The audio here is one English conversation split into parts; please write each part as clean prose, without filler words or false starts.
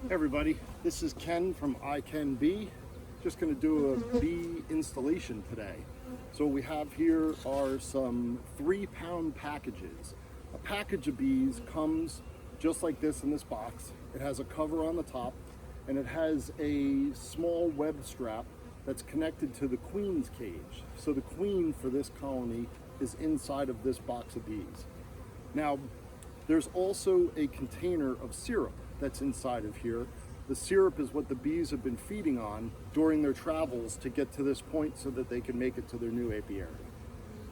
Hey everybody, this is Ken from I Can Bee. Just going to do a bee installation today. So what we have here are some 3-pound packages. A package of bees comes just like this in this box. It has a cover on the top and it has a small web strap that's connected to the queen's cage. So the queen for this colony is inside of this box of bees. Now, there's also a container of syrup that's inside of here. The syrup is what the bees have been feeding on during their travels to get to this point so that they can make it to their new apiary.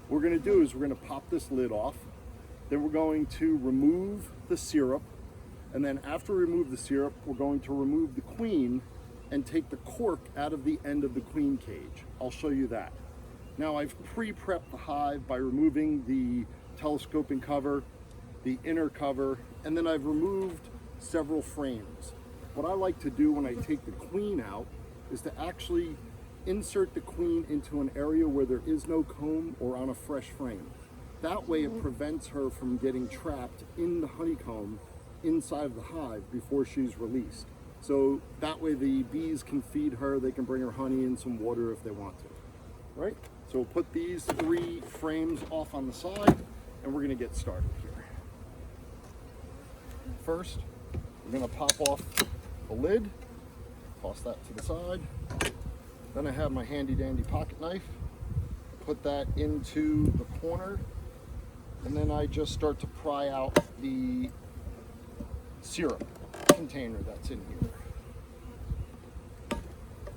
What we're going to do is we're going to pop this lid off, then we're going to remove the syrup, and then after we remove the syrup, we're going to remove the queen and take the cork out of the end of the queen cage. I'll show you that. Now, I've pre-prepped the hive by removing the telescoping cover, the inner cover, and then I've removed several frames. What I like to do when I take the queen out is to actually insert the queen into an area where there is no comb or on a fresh frame. That way it prevents her from getting trapped in the honeycomb inside of the hive before she's released. So that way the bees can feed her, they can bring her honey and some water if they want to. Right? So we'll put these 3 frames off on the side and we're going to get started here. First, we're going to pop off the lid, toss that to the side. Then I have my handy dandy pocket knife, put that into the corner, and then I just start to pry out the syrup container that's in here.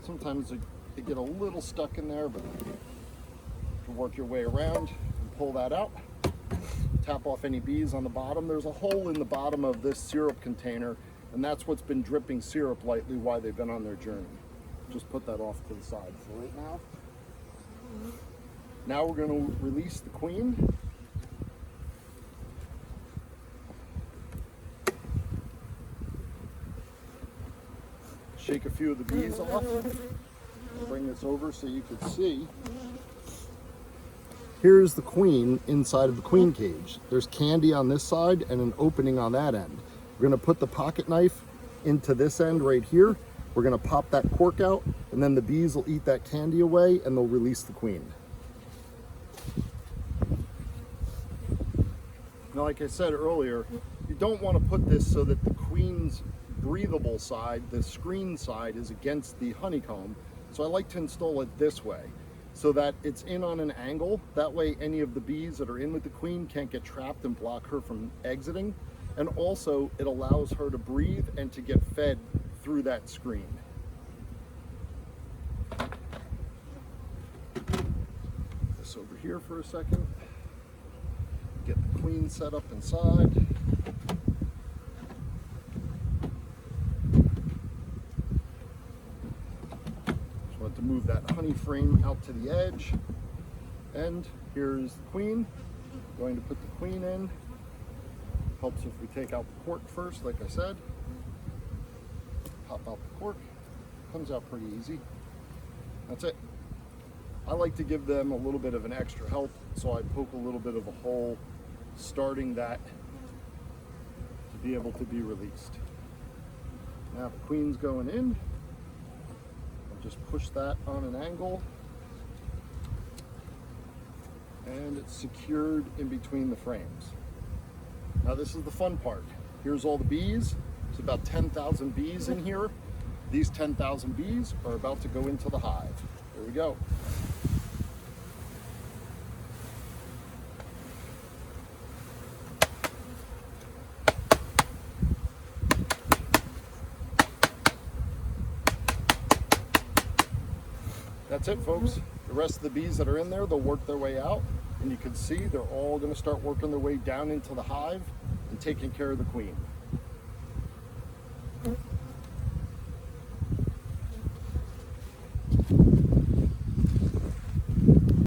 Sometimes they get a little stuck in there, but you can work your way around and pull that out. Tap off any bees on the bottom. There's a hole in the bottom of this syrup container, and that's what's been dripping syrup lightly while they've been on their journey. Just put that off to the side for right now. Now we're going to release the queen. Shake a few of the bees off. Bring this over so you can see. Here's the queen inside of the queen cage. There's candy on this side and an opening on that end. We're going to put the pocket knife into this end right here. We're going to pop that cork out, and then the bees will eat that candy away and they'll release the queen. Now, like I said earlier, you don't want to put this so that the queen's breathable side, the screen side, is against the honeycomb. So I like to install it this way, so that it's in on an angle. That way any of the bees that are in with the queen can't get trapped and block her from exiting. And also it allows her to breathe and to get fed through that screen. This over here for a second. Get the queen set up inside. To move that honey frame out to the edge, and here's the queen. Going to put the queen in. Helps if we take out the cork first, like I said. Pop out the cork. Comes out pretty easy. That's it. I like to give them a little bit of an extra help, so I poke a little bit of a hole starting that to be able to be released. Now the queen's going in. Just push that on an angle, and it's secured in between the frames. Now this is the fun part. Here's all the bees. There's about 10,000 bees in here. These 10,000 bees are about to go into the hive. Here we go. That's it, folks. The rest of the bees that are in there, they'll work their way out, and you can see they're all going to start working their way down into the hive and taking care of the queen.